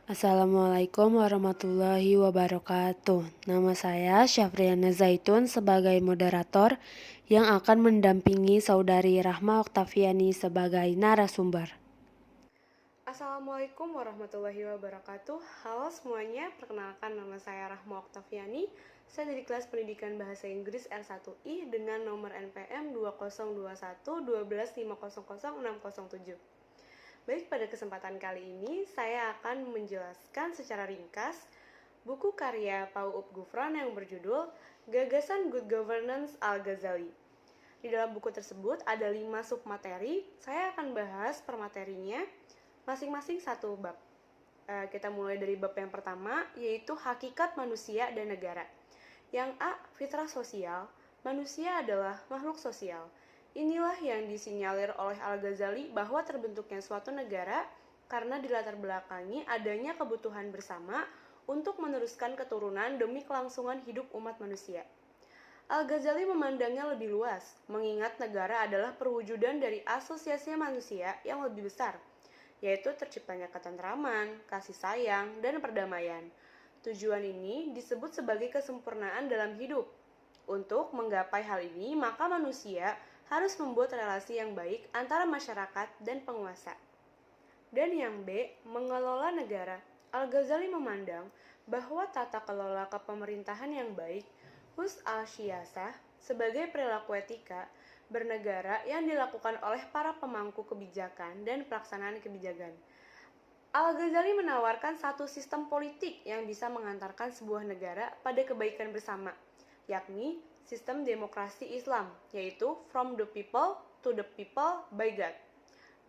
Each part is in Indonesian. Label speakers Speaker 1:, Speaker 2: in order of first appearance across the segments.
Speaker 1: Assalamualaikum warahmatullahi wabarakatuh. Nama saya Syafriana Zaitun sebagai moderator yang akan mendampingi Saudari Rahma Oktaviani sebagai narasumber.
Speaker 2: Assalamualaikum warahmatullahi wabarakatuh. Halo semuanya, perkenalkan nama saya Rahma Oktaviani. Saya dari kelas Pendidikan Bahasa Inggris R1I dengan nomor NPM 2021 Baik, pada kesempatan kali ini saya akan menjelaskan secara ringkas buku karya Pau'ub Gufron yang berjudul Gagasan Good Governance Al-Ghazali. Di dalam buku tersebut ada 5 submateri. Saya akan bahas per materinya masing-masing satu bab. Kita mulai dari bab yang pertama, yaitu hakikat manusia dan negara. Yang A, fitrah sosial. Manusia adalah makhluk sosial. Inilah yang disinyalir oleh Al-Ghazali bahwa terbentuknya suatu negara karena dilatar belakangi adanya kebutuhan bersama untuk meneruskan keturunan demi kelangsungan hidup umat manusia. Al-Ghazali memandangnya lebih luas, mengingat negara adalah perwujudan dari asosiasi manusia yang lebih besar, yaitu terciptanya ketentraman, kasih sayang, dan perdamaian. Tujuan ini disebut sebagai kesempurnaan dalam hidup. Untuk menggapai hal ini, maka manusia harus membuat relasi yang baik antara masyarakat dan penguasa. Dan yang B, mengelola negara. Al-Ghazali memandang bahwa tata kelola kepemerintahan yang baik, hus al-syiyasah, sebagai perilaku etika bernegara yang dilakukan oleh para pemangku kebijakan dan pelaksanaan kebijakan. Al-Ghazali menawarkan satu sistem politik yang bisa mengantarkan sebuah negara pada kebaikan bersama, yakni sistem demokrasi Islam, yaitu from the people to the people by God.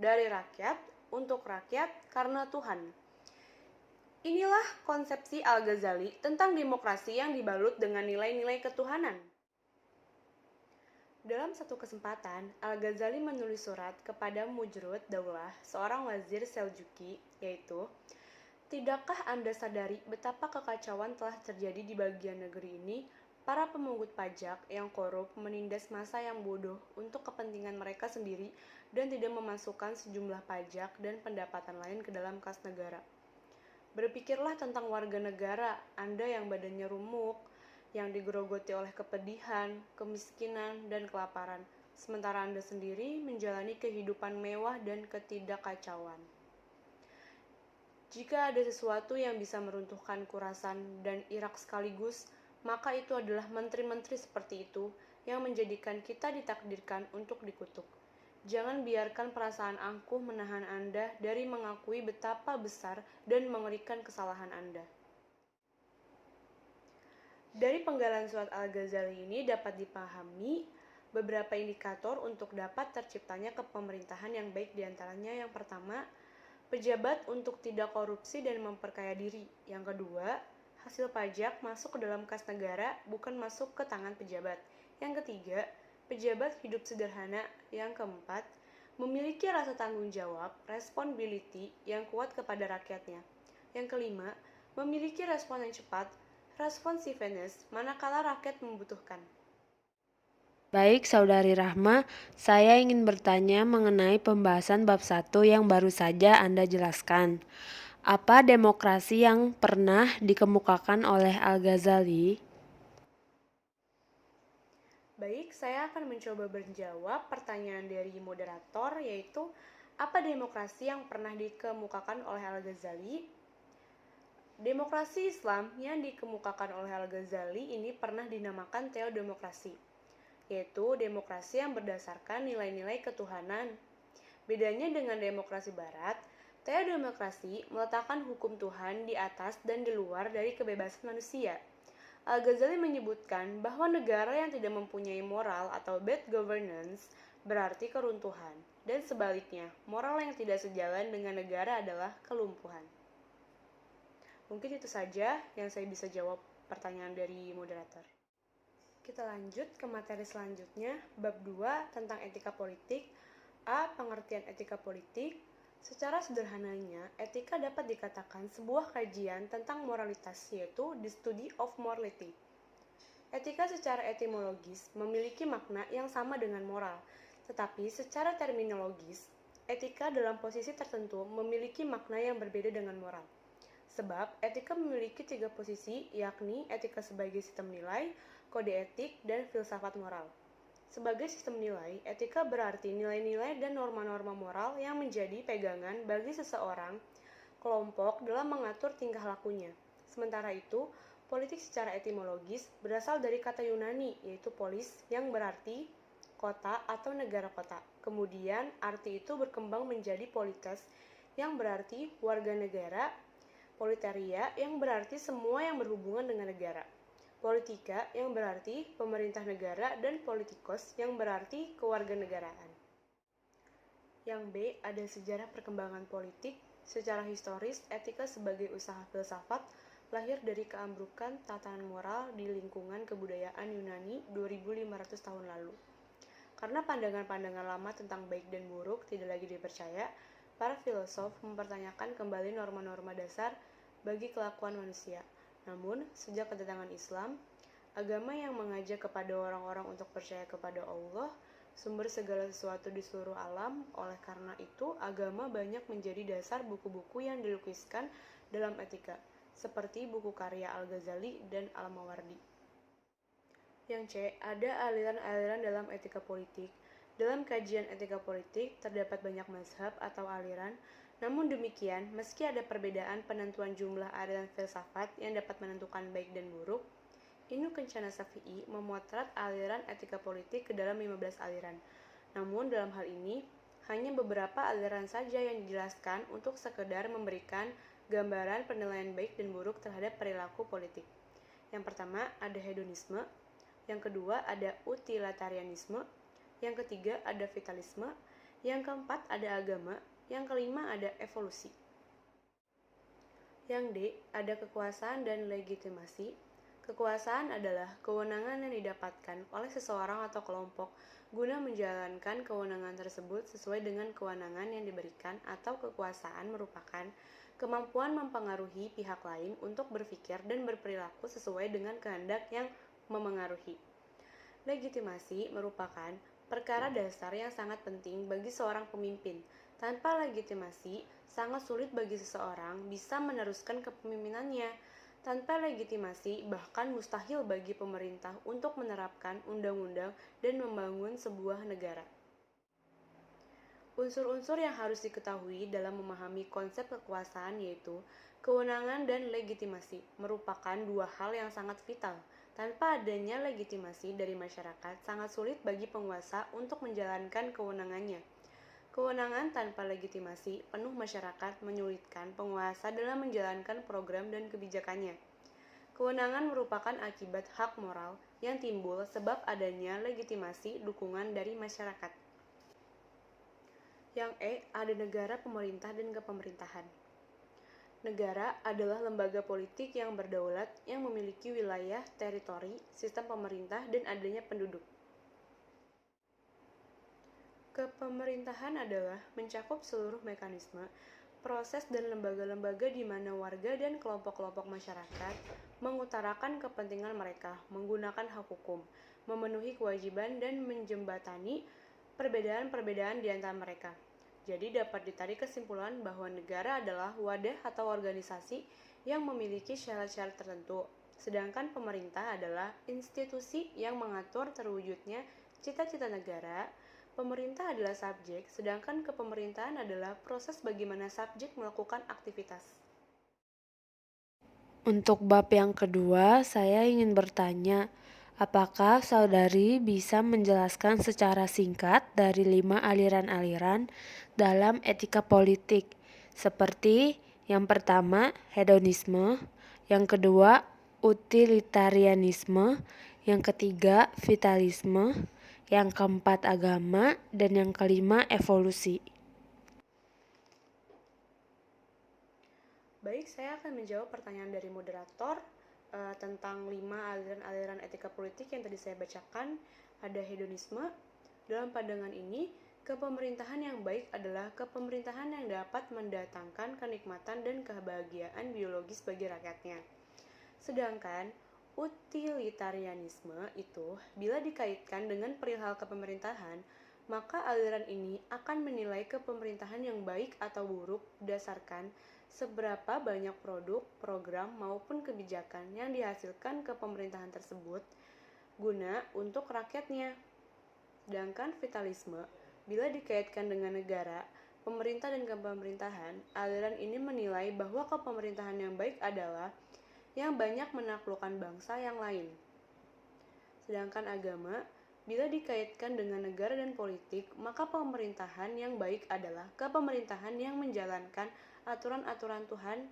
Speaker 2: Dari rakyat, untuk rakyat, karena Tuhan. Inilah konsepsi Al-Ghazali tentang demokrasi yang dibalut dengan nilai-nilai ketuhanan. Dalam satu kesempatan, Al-Ghazali menulis surat kepada Mujrud Daulah, seorang wazir Seljuki, yaitu, "Tidakkah Anda sadari betapa kekacauan telah terjadi di bagian negeri ini? Para pemungut pajak yang korup menindas massa yang bodoh untuk kepentingan mereka sendiri dan tidak memasukkan sejumlah pajak dan pendapatan lain ke dalam kas negara. Berpikirlah tentang warga negara Anda yang badannya rumuk, yang digerogoti oleh kepedihan, kemiskinan, dan kelaparan, sementara Anda sendiri menjalani kehidupan mewah dan ketidakkacauan. Jika ada sesuatu yang bisa meruntuhkan Khurasan dan Irak sekaligus, maka itu adalah menteri-menteri seperti itu yang menjadikan kita ditakdirkan untuk dikutuk. Jangan biarkan perasaan angkuh menahan Anda dari mengakui betapa besar dan mengerikan kesalahan Anda." Dari penggalan surat Al-Ghazali ini dapat dipahami beberapa indikator untuk dapat terciptanya kepemerintahan yang baik, diantaranya yang pertama, pejabat untuk tidak korupsi dan memperkaya diri. Yang kedua, hasil pajak masuk ke dalam kas negara, bukan masuk ke tangan pejabat. Yang ketiga, pejabat hidup sederhana. Yang keempat, memiliki rasa tanggung jawab, responsibility yang kuat kepada rakyatnya. Yang kelima, memiliki respon yang cepat, responsiveness, manakala rakyat membutuhkan.
Speaker 1: Baik, Saudari Rahma, saya ingin bertanya mengenai pembahasan bab 1 yang baru saja Anda jelaskan. Apa demokrasi yang pernah dikemukakan oleh Al-Ghazali?
Speaker 2: Baik, saya akan mencoba menjawab pertanyaan dari moderator, yaitu apa demokrasi yang pernah dikemukakan oleh Al-Ghazali. Demokrasi Islam yang dikemukakan oleh Al-Ghazali ini pernah dinamakan teodemokrasi, yaitu demokrasi yang berdasarkan nilai-nilai ketuhanan. Bedanya dengan demokrasi barat, teodemokrasi meletakkan hukum Tuhan di atas dan di luar dari kebebasan manusia. Al-Ghazali menyebutkan bahwa negara yang tidak mempunyai moral atau bad governance berarti keruntuhan, dan sebaliknya, moral yang tidak sejalan dengan negara adalah kelumpuhan. Mungkin itu saja yang saya bisa jawab pertanyaan dari moderator. Kita lanjut ke materi selanjutnya, bab 2 tentang etika politik. A. Pengertian etika politik. Secara sederhananya, etika dapat dikatakan sebuah kajian tentang moralitas, yaitu the study of morality. Etika secara etimologis memiliki makna yang sama dengan moral, tetapi secara terminologis, etika dalam posisi tertentu memiliki makna yang berbeda dengan moral. Sebab etika memiliki 3 posisi, yakni etika sebagai sistem nilai, kode etik, dan filsafat moral. Sebagai sistem nilai, etika berarti nilai-nilai dan norma-norma moral yang menjadi pegangan bagi seseorang, kelompok dalam mengatur tingkah lakunya. Sementara itu, politik secara etimologis berasal dari kata Yunani, yaitu polis, yang berarti kota atau negara kota. Kemudian, arti itu berkembang menjadi polites, yang berarti warga negara, politeria, yang berarti semua yang berhubungan dengan negara, politika, yang berarti pemerintah negara, dan politikos, yang berarti kewarganegaraan. Yang B, ada sejarah perkembangan politik. Secara historis, etika sebagai usaha filsafat lahir dari keambrukan tatanan moral di lingkungan kebudayaan Yunani 2500 tahun lalu. Karena pandangan-pandangan lama tentang baik dan buruk tidak lagi dipercaya, para filosof mempertanyakan kembali norma-norma dasar bagi kelakuan manusia. Namun, sejak kedatangan Islam, agama yang mengajak kepada orang-orang untuk percaya kepada Allah, sumber segala sesuatu di seluruh alam. Oleh karena itu, agama banyak menjadi dasar buku-buku yang dilukiskan dalam etika, seperti buku karya Al-Ghazali dan Al-Mawardi. Yang C, ada aliran-aliran dalam etika politik. Dalam kajian etika politik, terdapat banyak mazhab atau aliran. Namun demikian, meski ada perbedaan penentuan jumlah aliran filsafat yang dapat menentukan baik dan buruk, Ibnu Kencana Syafi'i memotret aliran etika politik ke dalam 15 aliran. Namun dalam hal ini, hanya beberapa aliran saja yang dijelaskan untuk sekedar memberikan gambaran penilaian baik dan buruk terhadap perilaku politik. Yang pertama, ada hedonisme. Yang kedua, ada utilitarianisme. Yang ketiga, ada vitalisme. Yang keempat, ada agama. Yang kelima, ada evolusi. Yang D, ada kekuasaan dan legitimasi. Kekuasaan adalah kewenangan yang didapatkan oleh seseorang atau kelompok guna menjalankan kewenangan tersebut sesuai dengan kewenangan yang diberikan, atau kekuasaan merupakan kemampuan mempengaruhi pihak lain untuk berpikir dan berperilaku sesuai dengan kehendak yang memengaruhi. Legitimasi merupakan perkara dasar yang sangat penting bagi seorang pemimpin. Tanpa legitimasi, sangat sulit bagi seseorang bisa meneruskan kepemimpinannya. Tanpa legitimasi, bahkan mustahil bagi pemerintah untuk menerapkan undang-undang dan membangun sebuah negara. Unsur-unsur yang harus diketahui dalam memahami konsep kekuasaan yaitu kewenangan dan legitimasi merupakan dua hal yang sangat vital. Tanpa adanya legitimasi dari masyarakat, sangat sulit bagi penguasa untuk menjalankan kewenangannya. Kewenangan tanpa legitimasi penuh masyarakat menyulitkan penguasa dalam menjalankan program dan kebijakannya. Kewenangan merupakan akibat hak moral yang timbul sebab adanya legitimasi dukungan dari masyarakat. Yang E, ada negara, pemerintah, dan kepemerintahan. Negara adalah lembaga politik yang berdaulat yang memiliki wilayah, teritori, sistem pemerintah, dan adanya penduduk. Kepemerintahan adalah mencakup seluruh mekanisme, proses, dan lembaga-lembaga di mana warga dan kelompok-kelompok masyarakat mengutarakan kepentingan mereka, menggunakan hak hukum, memenuhi kewajiban, dan menjembatani perbedaan-perbedaan di antara mereka. Jadi dapat ditarik kesimpulan bahwa negara adalah wadah atau organisasi yang memiliki syarat-syarat tertentu, sedangkan pemerintah adalah institusi yang mengatur terwujudnya cita-cita negara. Pemerintah adalah subjek, sedangkan kepemerintahan adalah proses bagaimana subjek melakukan aktivitas.
Speaker 1: Untuk bab yang kedua, saya ingin bertanya, apakah saudari bisa menjelaskan secara singkat dari 5 aliran-aliran dalam etika politik, seperti yang pertama, hedonisme, yang kedua, utilitarianisme, yang ketiga, vitalisme, yang keempat, agama, dan yang kelima, evolusi.
Speaker 2: Baik, saya akan menjawab pertanyaan dari moderator tentang 5 aliran-aliran etika politik yang tadi saya bacakan. Ada hedonisme. Dalam pandangan ini, kepemerintahan yang baik adalah kepemerintahan yang dapat mendatangkan kenikmatan dan kebahagiaan biologis bagi rakyatnya. Sedangkan utilitarianisme itu bila dikaitkan dengan perihal kepemerintahan, maka aliran ini akan menilai kepemerintahan yang baik atau buruk berdasarkan seberapa banyak produk, program, maupun kebijakan yang dihasilkan ke pemerintahan tersebut guna untuk rakyatnya. Sedangkan vitalisme, bila dikaitkan dengan negara, pemerintah dan kepemerintahan, aliran ini menilai bahwa kepemerintahan yang baik adalah yang banyak menaklukkan bangsa yang lain. Sedangkan agama, bila dikaitkan dengan negara dan politik, maka pemerintahan yang baik adalah kepemerintahan yang menjalankan aturan-aturan Tuhan.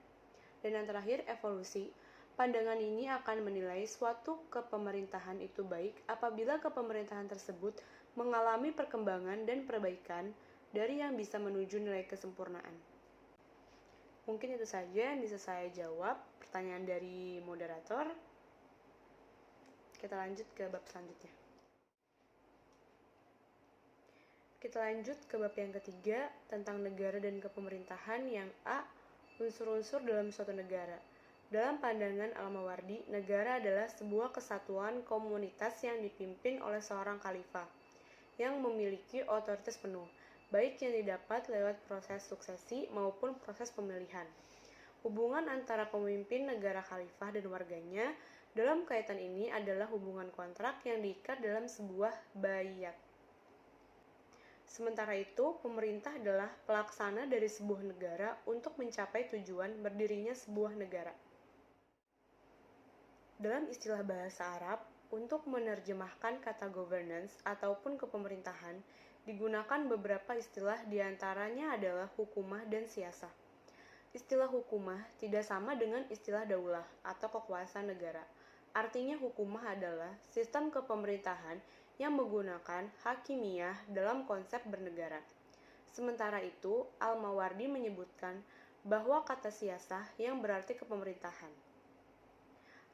Speaker 2: Dan yang terakhir, evolusi. Pandangan ini akan menilai suatu kepemerintahan itu baik apabila kepemerintahan tersebut mengalami perkembangan dan perbaikan dari yang bisa menuju nilai kesempurnaan. Mungkin itu saja yang bisa saya jawab pertanyaan dari moderator. Kita lanjut ke bab selanjutnya. Kita lanjut ke bab yang ketiga tentang negara dan kepemerintahan yang A. Unsur-unsur dalam suatu negara. Dalam pandangan Al-Mawardi, negara adalah sebuah kesatuan komunitas yang dipimpin oleh seorang khalifah yang memiliki otoritas penuh, baik yang didapat lewat proses suksesi maupun proses pemilihan. Hubungan antara pemimpin negara khalifah dan warganya dalam kaitan ini adalah hubungan kontrak yang diikat dalam sebuah baiat. Sementara itu, pemerintah adalah pelaksana dari sebuah negara untuk mencapai tujuan berdirinya sebuah negara. Dalam istilah bahasa Arab, untuk menerjemahkan kata governance ataupun kepemerintahan, digunakan beberapa istilah diantaranya adalah hukumah dan siasah. Istilah hukumah tidak sama dengan istilah daulah atau kekuasaan negara. Artinya hukumah adalah sistem kepemerintahan yang menggunakan hakimiyah dalam konsep bernegara. Sementara itu, Al-Mawardi menyebutkan bahwa kata siasah yang berarti kepemerintahan.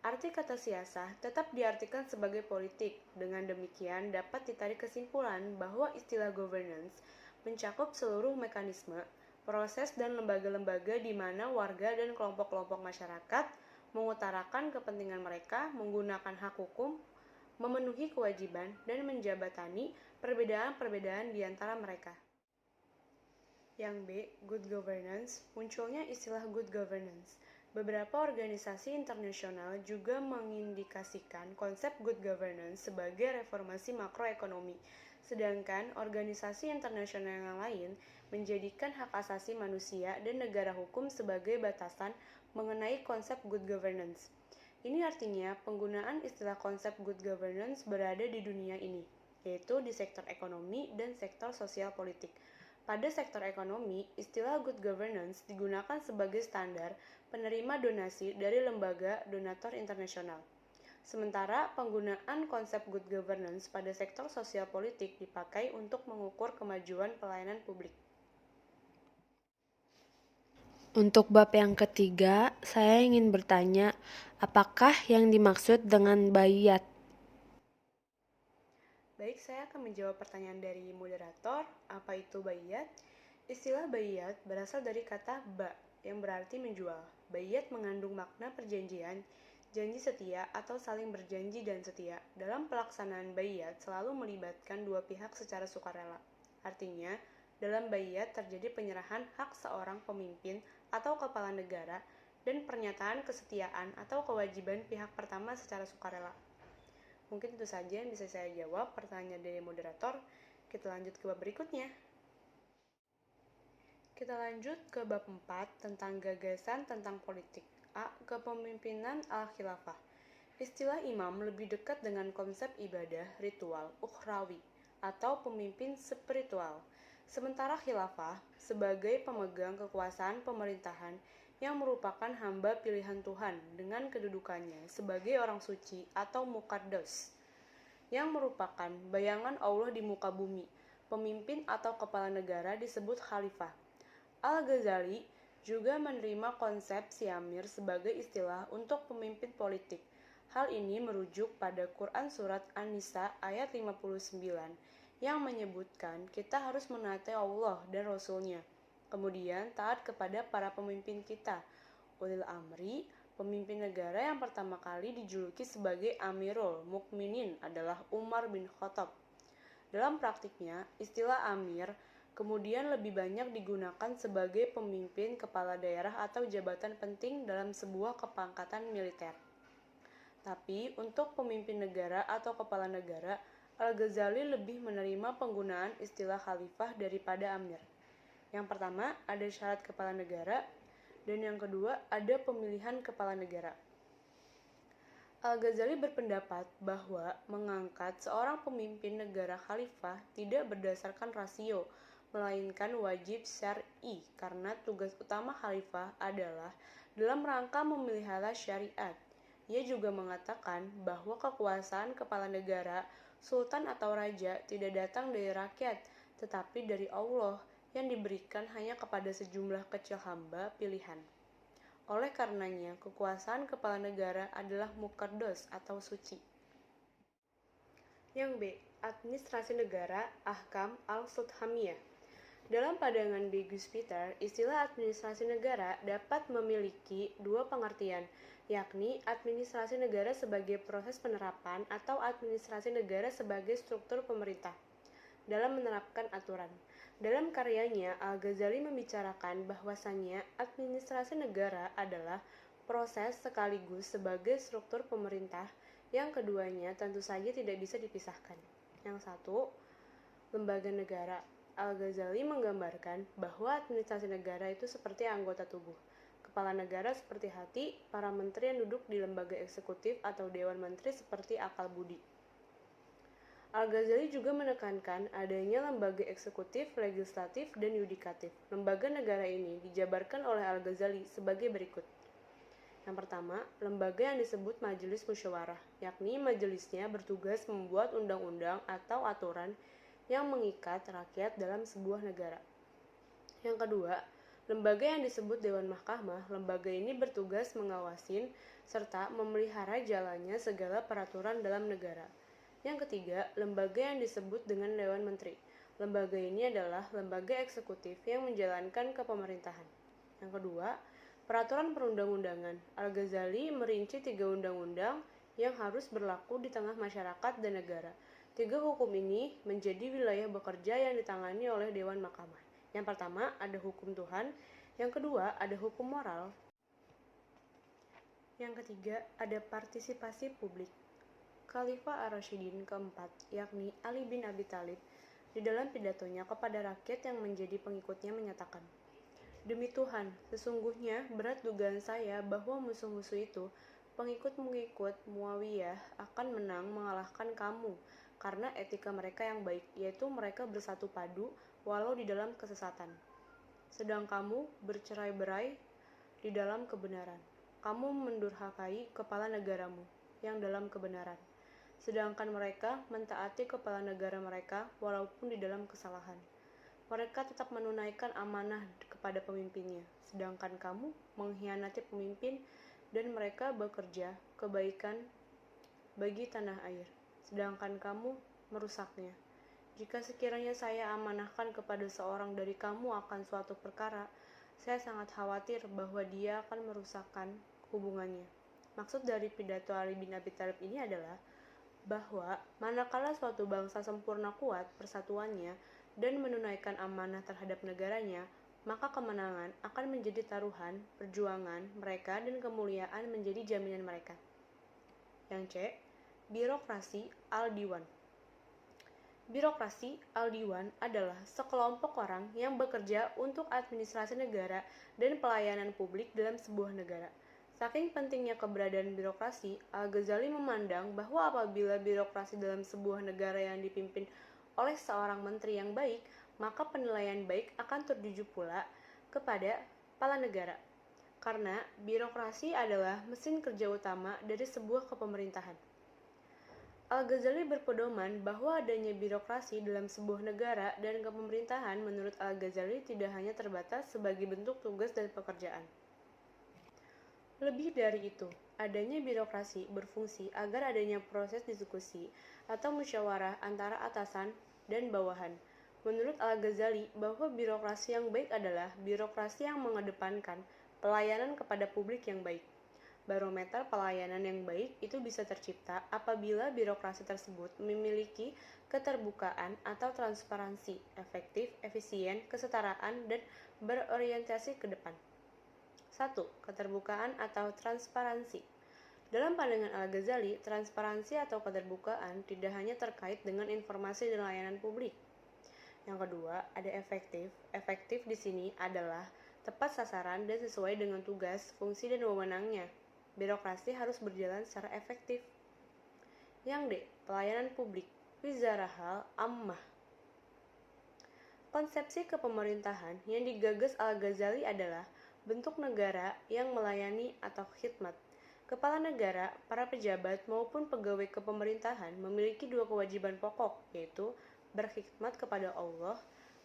Speaker 2: Arti kata siasah tetap diartikan sebagai politik. Dengan demikian, dapat ditarik kesimpulan bahwa istilah governance mencakup seluruh mekanisme, proses, dan lembaga-lembaga di mana warga dan kelompok-kelompok masyarakat mengutarakan kepentingan mereka, menggunakan hak hukum, memenuhi kewajiban, dan menjabatani perbedaan-perbedaan di antara mereka. Yang B. Good governance. Munculnya istilah good governance. Beberapa organisasi internasional juga mengindikasikan konsep good governance sebagai reformasi makroekonomi, sedangkan organisasi internasional yang lain menjadikan hak asasi manusia dan negara hukum sebagai batasan mengenai konsep good governance. Ini artinya penggunaan istilah konsep good governance berada di dunia ini, yaitu di sektor ekonomi dan sektor sosial politik. Pada sektor ekonomi, istilah good governance digunakan sebagai standar penerima donasi dari lembaga donatur internasional. Sementara penggunaan konsep good governance pada sektor sosial politik dipakai untuk mengukur kemajuan pelayanan publik.
Speaker 1: Untuk bab yang ketiga, saya ingin bertanya, apakah yang dimaksud dengan baiat?
Speaker 2: Baik, saya akan menjawab pertanyaan dari moderator, apa itu baiat? Istilah baiat berasal dari kata ba, yang berarti menjual. Baiat mengandung makna perjanjian, janji setia atau saling berjanji dan setia. Dalam pelaksanaan baiat selalu melibatkan dua pihak secara sukarela. Artinya, dalam baiat terjadi penyerahan hak seorang pemimpin atau kepala negara dan pernyataan kesetiaan atau kewajiban pihak pertama secara sukarela. Mungkin itu saja yang bisa saya jawab pertanyaan dari moderator. Kita lanjut ke bab berikutnya. Kita lanjut ke bab 4 tentang gagasan tentang politik. A. Kepemimpinan al-khilafah. Istilah imam lebih dekat dengan konsep ibadah, ritual, ukhrawi, atau pemimpin spiritual. Sementara khilafah sebagai pemegang kekuasaan pemerintahan yang merupakan hamba pilihan Tuhan dengan kedudukannya sebagai orang suci atau muqaddas, yang merupakan bayangan Allah di muka bumi. Pemimpin atau kepala negara disebut khalifah. Al-Ghazali juga menerima konsep siamir sebagai istilah untuk pemimpin politik. Hal ini merujuk pada Quran Surat An-Nisa ayat 59 yang menyebutkan kita harus menaati Allah dan Rasul-Nya. Kemudian taat kepada para pemimpin kita. Ulil Amri, pemimpin negara yang pertama kali dijuluki sebagai Amirul Mukminin adalah Umar bin Khattab. Dalam praktiknya, istilah Amir kemudian lebih banyak digunakan sebagai pemimpin kepala daerah atau jabatan penting dalam sebuah kepangkatan militer. Tapi untuk pemimpin negara atau kepala negara, Al-Ghazali lebih menerima penggunaan istilah khalifah daripada amir. Yang pertama, ada syarat kepala negara, dan yang kedua, ada pemilihan kepala negara. Al-Ghazali berpendapat bahwa mengangkat seorang pemimpin negara khalifah tidak berdasarkan rasio, melainkan wajib syar'i karena tugas utama khalifah adalah dalam rangka memelihara syariat. Ia juga mengatakan bahwa kekuasaan kepala negara, sultan atau raja tidak datang dari rakyat, tetapi dari Allah yang diberikan hanya kepada sejumlah kecil hamba pilihan. Oleh karenanya, kekuasaan kepala negara adalah muqaddas atau suci. Yang B. Administrasi negara, Ahkam al-Sudhamiyah. Dalam pandangan B. Peter, istilah administrasi negara dapat memiliki dua pengertian, yakni administrasi negara sebagai proses penerapan atau administrasi negara sebagai struktur pemerintah dalam menerapkan aturan. Dalam karyanya, Al-Ghazali membicarakan bahwasannya administrasi negara adalah proses sekaligus sebagai struktur pemerintah, yang keduanya tentu saja tidak bisa dipisahkan. Yang satu, lembaga negara. Al-Ghazali menggambarkan bahwa administrasi negara itu seperti anggota tubuh. Kepala negara seperti hati, para menteri yang duduk di lembaga eksekutif atau dewan menteri seperti akal budi. Al-Ghazali juga menekankan adanya lembaga eksekutif, legislatif, dan yudikatif. Lembaga negara ini dijabarkan oleh Al-Ghazali sebagai berikut. Yang pertama, lembaga yang disebut Majelis Musyawarah, yakni majelisnya bertugas membuat undang-undang atau aturan yang mengikat rakyat dalam sebuah negara. Yang kedua, lembaga yang disebut Dewan Mahkamah, lembaga ini bertugas mengawasin serta memelihara jalannya segala peraturan dalam negara. Yang ketiga, lembaga yang disebut dengan Dewan Menteri. Lembaga ini adalah lembaga eksekutif yang menjalankan kepemerintahan. Yang kedua, peraturan perundang-undangan. Al-Ghazali merinci 3 undang-undang yang harus berlaku di tengah masyarakat dan negara. 3 hukum ini menjadi wilayah bekerja yang ditangani oleh Dewan Mahkamah. Yang pertama, ada hukum Tuhan. Yang kedua, ada hukum moral. Yang ketiga, ada partisipasi publik. Khalifah Ar-Rasyidin keempat, yakni Ali bin Abi Thalib, di dalam pidatonya kepada rakyat yang menjadi pengikutnya menyatakan, "Demi Tuhan, sesungguhnya berat dugaan saya bahwa musuh-musuh itu, pengikut-pengikut Muawiyah, akan menang mengalahkan kamu, karena etika mereka yang baik, yaitu mereka bersatu padu walau di dalam kesesatan. Sedang kamu bercerai-berai di dalam kebenaran. Kamu mendurhakai kepala negaramu yang dalam kebenaran. Sedangkan mereka mentaati kepala negara mereka walaupun di dalam kesalahan. Mereka tetap menunaikan amanah kepada pemimpinnya, sedangkan kamu mengkhianati pemimpin dan mereka bekerja kebaikan bagi tanah air, sedangkan kamu merusaknya. Jika sekiranya saya amanahkan kepada seorang dari kamu akan suatu perkara, saya sangat khawatir bahwa dia akan merusakkan hubungannya." Maksud dari pidato Ali bin Abi Thalib ini adalah bahwa manakala suatu bangsa sempurna kuat persatuannya dan menunaikan amanah terhadap negaranya, maka kemenangan akan menjadi taruhan perjuangan mereka dan kemuliaan menjadi jaminan mereka. Yang C. Birokrasi Al-Diwan. Birokrasi Al-Diwan adalah sekelompok orang yang bekerja untuk administrasi negara dan pelayanan publik dalam sebuah negara. Saking pentingnya keberadaan birokrasi, Al-Ghazali memandang bahwa apabila birokrasi dalam sebuah negara yang dipimpin oleh seorang menteri yang baik, maka penilaian baik akan tertuju pula kepada kepala negara. Karena birokrasi adalah mesin kerja utama dari sebuah kepemerintahan. Al-Ghazali berpedoman bahwa adanya birokrasi dalam sebuah negara dan kepemerintahan menurut Al-Ghazali tidak hanya terbatas sebagai bentuk tugas dan pekerjaan. Lebih dari itu, adanya birokrasi berfungsi agar adanya proses diskusi atau musyawarah antara atasan dan bawahan. Menurut Al-Ghazali, bahwa birokrasi yang baik adalah birokrasi yang mengedepankan pelayanan kepada publik yang baik. Barometer pelayanan yang baik itu bisa tercipta apabila birokrasi tersebut memiliki keterbukaan atau transparansi, efektif, efisien, kesetaraan, dan berorientasi ke depan. 1. Keterbukaan atau transparansi. Dalam pandangan Al-Ghazali, transparansi atau keterbukaan tidak hanya terkait dengan informasi dan layanan publik. Yang kedua, ada efektif. Efektif di sini adalah tepat sasaran dan sesuai dengan tugas, fungsi, dan wewenangnya. Birokrasi harus berjalan secara efektif. Yang D. Pelayanan publik. Wizarahal Ammah. Konsepsi kepemerintahan yang digagas Al-Ghazali adalah bentuk negara yang melayani atau khidmat. Kepala negara, para pejabat maupun pegawai kepemerintahan memiliki dua kewajiban pokok, yaitu berkhidmat kepada Allah,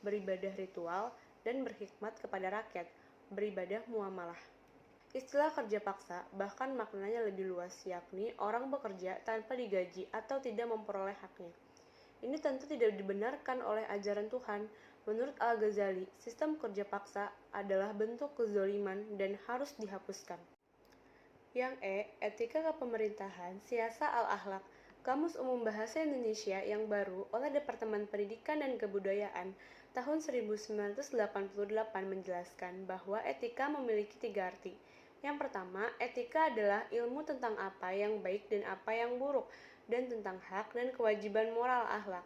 Speaker 2: beribadah ritual, dan berkhidmat kepada rakyat, beribadah muamalah. Istilah kerja paksa bahkan maknanya lebih luas, yakni orang bekerja tanpa digaji atau tidak memperoleh haknya. Ini tentu tidak dibenarkan oleh ajaran Tuhan. Menurut Al-Ghazali, sistem kerja paksa adalah bentuk kezaliman dan harus dihapuskan. Yang E. Etika Kepemerintahan, Siasa Al-Akhlak, Kamus Umum Bahasa Indonesia yang baru oleh Departemen Pendidikan dan Kebudayaan tahun 1988 menjelaskan bahwa etika memiliki tiga arti. Yang pertama, etika adalah ilmu tentang apa yang baik dan apa yang buruk, dan tentang hak dan kewajiban moral akhlak.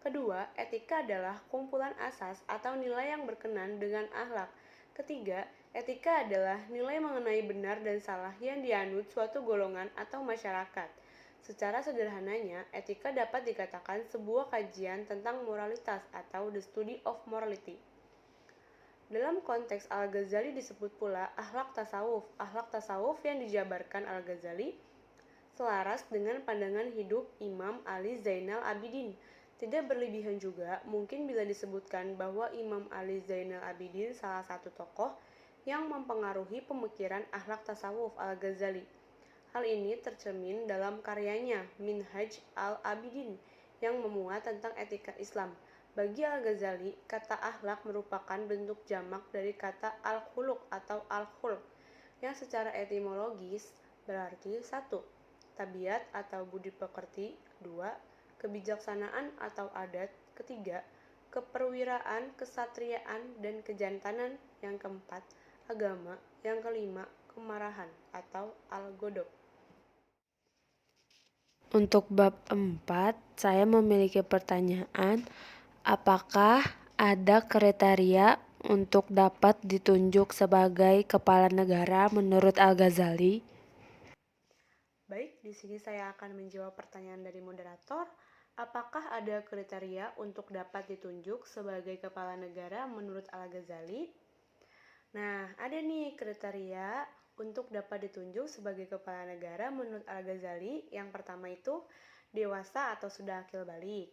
Speaker 2: Kedua, etika adalah kumpulan asas atau nilai yang berkenan dengan akhlak. Ketiga, etika adalah nilai mengenai benar dan salah yang dianut suatu golongan atau masyarakat. Secara sederhananya, etika dapat dikatakan sebuah kajian tentang moralitas atau the study of morality. Dalam konteks Al-Ghazali disebut pula akhlak tasawuf. Akhlak tasawuf yang dijabarkan Al-Ghazali selaras dengan pandangan hidup Imam Ali Zainal Abidin. Tidak berlebihan juga, mungkin bila disebutkan bahwa Imam Ali Zainal Abidin salah satu tokoh yang mempengaruhi pemikiran akhlak tasawuf Al-Ghazali. Hal ini tercermin dalam karyanya Minhaj al-Abidin yang memuat tentang etika Islam. Bagi Al-Ghazali, kata akhlak merupakan bentuk jamak dari kata al-khuluq atau al-khulq yang secara etimologis berarti 1. Tabiat atau budi pekerti, 2. Kebijaksanaan atau adat, ketiga. Keperwiraan, kesatriaan, dan kejantanan, yang keempat. Agama, yang kelima. Kemarahan atau al-godob.
Speaker 1: Untuk bab 4, saya memiliki pertanyaan, apakah ada kriteria untuk dapat ditunjuk sebagai kepala negara menurut Al-Ghazali?
Speaker 2: Baik, di sini saya akan menjawab pertanyaan dari moderator. Apakah ada kriteria untuk dapat ditunjuk sebagai kepala negara menurut Al-Ghazali? Nah, ada nih kriteria untuk dapat ditunjuk sebagai kepala negara menurut Al-Ghazali. Yang pertama itu dewasa atau sudah akil balik.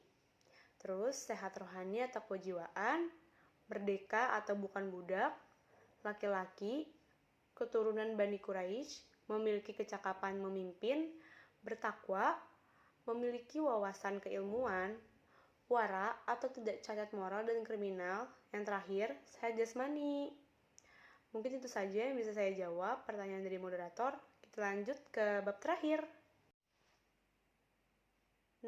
Speaker 2: Terus sehat rohani atau kejiwaan, merdeka atau bukan budak, laki-laki, keturunan Bani Quraisy, memiliki kecakapan memimpin, bertakwa, memiliki wawasan keilmuan, wara atau tidak cacat moral dan kriminal. Yang terakhir, sehat jasmani. Mungkin itu saja yang bisa saya jawab pertanyaan dari moderator. Kita lanjut ke bab terakhir.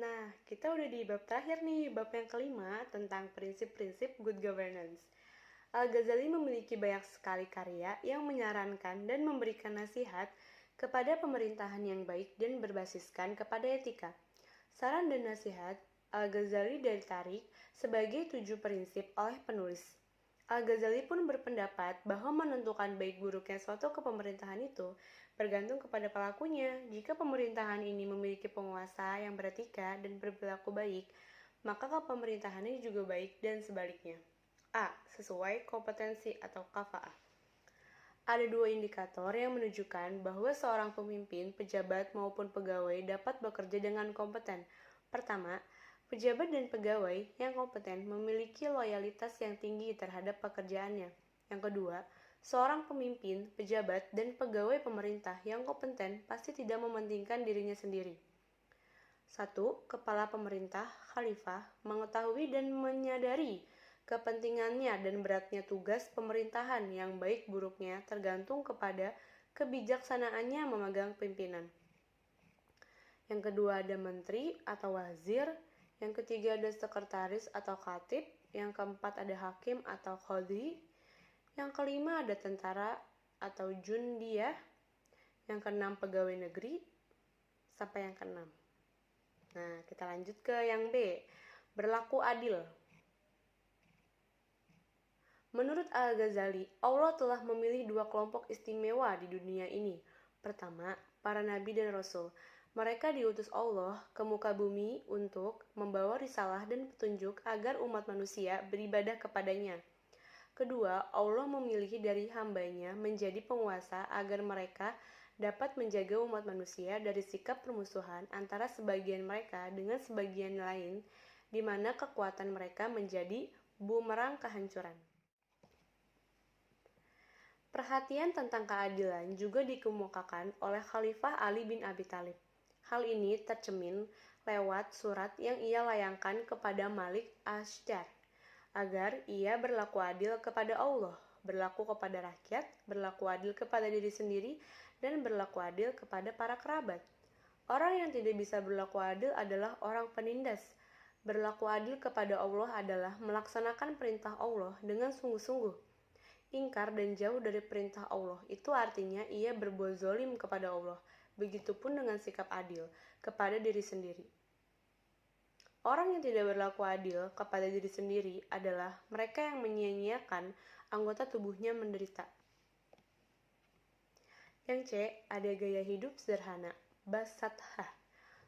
Speaker 2: Nah, kita udah di bab terakhir nih, bab yang kelima tentang prinsip-prinsip good governance. Al-Ghazali memiliki banyak sekali karya yang menyarankan dan memberikan nasihat kepada pemerintahan yang baik dan berbasiskan kepada etika. Saran dan nasihat Al-Ghazali ditarik sebagai 7 prinsip oleh penulis. Al-Ghazali pun berpendapat bahwa menentukan baik buruknya suatu kepemerintahan itu bergantung kepada pelakunya. Jika pemerintahan ini memiliki penguasa yang beretika dan berperilaku baik, maka kepemerintahannya juga baik dan sebaliknya. A. Sesuai kompetensi atau kafa'ah. Ada 2 indikator yang menunjukkan bahwa seorang pemimpin, pejabat maupun pegawai dapat bekerja dengan kompeten. Pertama, pejabat dan pegawai yang kompeten memiliki loyalitas yang tinggi terhadap pekerjaannya. Yang kedua, seorang pemimpin, pejabat, dan pegawai pemerintah yang kompeten pasti tidak mementingkan dirinya sendiri. 1. Kepala pemerintah, khalifah, mengetahui dan menyadari kepentingannya dan beratnya tugas pemerintahan yang baik buruknya tergantung kepada kebijaksanaannya memegang pimpinan. Yang kedua ada menteri atau wazir, yang ketiga ada sekretaris atau khatib, yang keempat ada hakim atau qadhi, yang kelima ada tentara atau jundiyah, yang keenam pegawai negeri, sampai yang keenam. Nah, kita lanjut ke yang B, berlaku adil. Menurut Al-Ghazali, Allah telah memilih dua kelompok istimewa di dunia ini. Pertama, para nabi dan rasul. Mereka diutus Allah ke muka bumi untuk membawa risalah dan petunjuk agar umat manusia beribadah kepadanya. Kedua, Allah memilih dari hambanya menjadi penguasa agar mereka dapat menjaga umat manusia dari sikap permusuhan antara sebagian mereka dengan sebagian lain, di mana kekuatan mereka menjadi bumerang kehancuran. Perhatian tentang keadilan juga dikemukakan oleh Khalifah Ali bin Abi Thalib. Hal ini tercemin lewat surat yang ia layangkan kepada Malik Ashtar agar ia berlaku adil kepada Allah, berlaku kepada rakyat, berlaku adil kepada diri sendiri, dan berlaku adil kepada para kerabat. Orang yang tidak bisa berlaku adil adalah orang penindas. Berlaku adil kepada Allah adalah melaksanakan perintah Allah dengan sungguh-sungguh. Ingkar dan jauh dari perintah Allah, itu artinya ia berbuat zolim kepada Allah. Begitupun dengan sikap adil kepada diri sendiri. Orang yang tidak berlaku adil kepada diri sendiri adalah mereka yang menyia-nyiakan anggota tubuhnya menderita. Yang C, ada gaya hidup sederhana, basathah.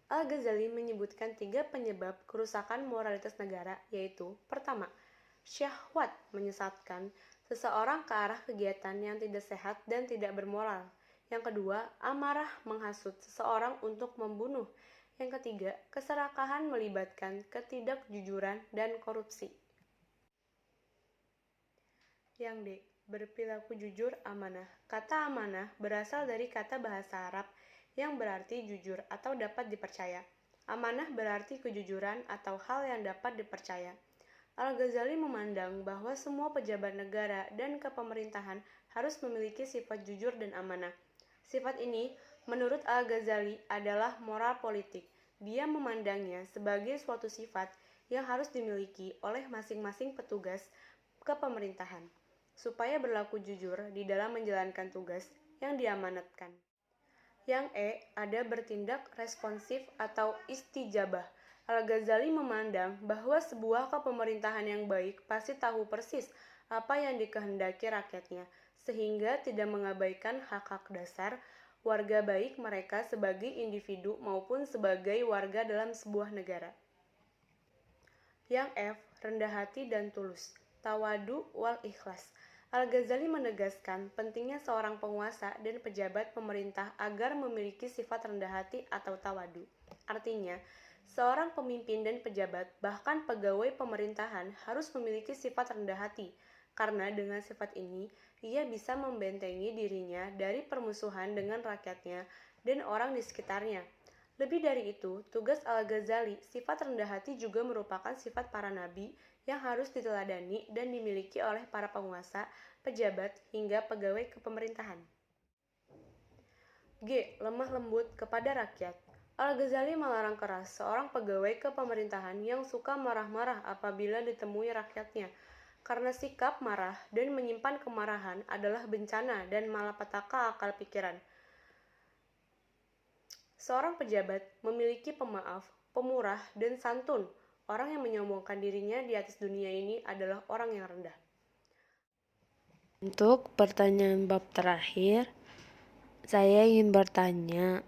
Speaker 2: Al-Ghazali menyebutkan 3 penyebab kerusakan moralitas negara, yaitu pertama, syahwat menyesatkan seseorang ke arah kegiatan yang tidak sehat dan tidak bermoral. Yang kedua, amarah menghasut seseorang untuk membunuh. Yang ketiga, keserakahan melibatkan ketidakjujuran dan korupsi. Yang D, berperilaku jujur amanah. Kata amanah berasal dari kata bahasa Arab yang berarti jujur atau dapat dipercaya. Amanah berarti kejujuran atau hal yang dapat dipercaya. Al-Ghazali memandang bahwa semua pejabat negara dan kepemerintahan harus memiliki sifat jujur dan amanah. Sifat ini, menurut Al-Ghazali, adalah moral politik. Dia memandangnya sebagai suatu sifat yang harus dimiliki oleh masing-masing petugas kepemerintahan, supaya berlaku jujur di dalam menjalankan tugas yang diamanatkan. Yang E, ada bertindak responsif atau istijabah. Al-Ghazali memandang bahwa sebuah kepemerintahan yang baik pasti tahu persis apa yang dikehendaki rakyatnya, sehingga tidak mengabaikan hak-hak dasar warga baik mereka sebagai individu maupun sebagai warga dalam sebuah negara. Yang F, rendah hati dan tulus, tawadu wal ikhlas. Al-Ghazali menegaskan pentingnya seorang penguasa dan pejabat pemerintah agar memiliki sifat rendah hati atau tawadu. Artinya, seorang pemimpin dan pejabat, bahkan pegawai pemerintahan harus memiliki sifat rendah hati, karena dengan sifat ini, ia bisa membentengi dirinya dari permusuhan dengan rakyatnya dan orang di sekitarnya. Lebih dari itu, tugas Al-Ghazali, sifat rendah hati juga merupakan sifat para nabi yang harus diteladani dan dimiliki oleh para penguasa, pejabat, hingga pegawai kepemerintahan. G. Lemah lembut kepada rakyat. Al-Ghazali melarang keras seorang pegawai kepemerintahan yang suka marah-marah apabila ditemui rakyatnya, karena sikap marah dan menyimpan kemarahan adalah bencana dan malapetaka akal pikiran. Seorang pejabat memiliki pemaaf, pemurah, dan santun. Orang yang menyombongkan dirinya di atas dunia ini adalah orang yang rendah.
Speaker 1: Untuk pertanyaan bab terakhir, saya ingin bertanya,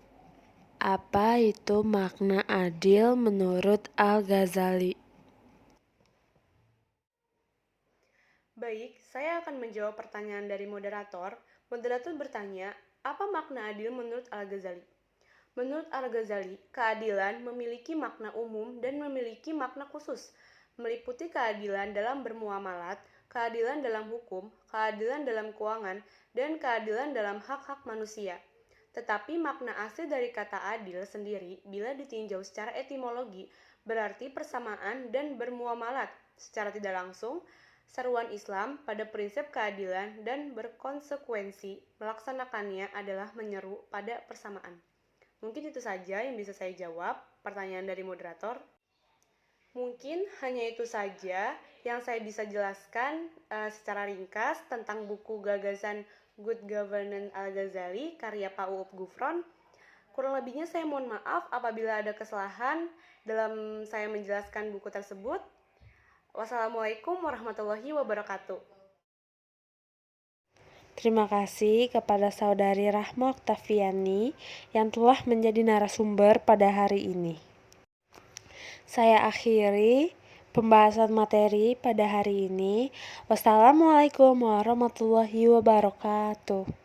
Speaker 1: apa itu makna adil menurut Al-Ghazali?
Speaker 2: Baik, saya akan menjawab pertanyaan dari moderator. Moderator bertanya, apa makna adil menurut Al-Ghazali? Menurut Al-Ghazali, keadilan memiliki makna umum dan memiliki makna khusus, meliputi keadilan dalam bermuamalat, keadilan dalam hukum, keadilan dalam keuangan, dan keadilan dalam hak-hak manusia. Tetapi makna asli dari kata adil sendiri, bila ditinjau secara etimologi, berarti persamaan dan bermuamalat. Secara tidak langsung, Seruan Islam pada prinsip keadilan dan berkonsekuensi melaksanakannya adalah menyeru pada persamaan. Mungkin itu saja yang bisa saya jawab. Pertanyaan dari moderator. Mungkin hanya itu saja yang saya bisa jelaskan secara ringkas tentang buku gagasan Good Governance Al-Ghazali karya Pak Uop Gufron. Kurang lebihnya saya mohon maaf apabila ada kesalahan dalam saya menjelaskan buku tersebut. Wassalamualaikum warahmatullahi wabarakatuh.
Speaker 1: Terima kasih kepada Saudari Rahma Oktaviani yang telah menjadi narasumber pada hari ini. Saya akhiri pembahasan materi pada hari ini. Wassalamualaikum warahmatullahi wabarakatuh.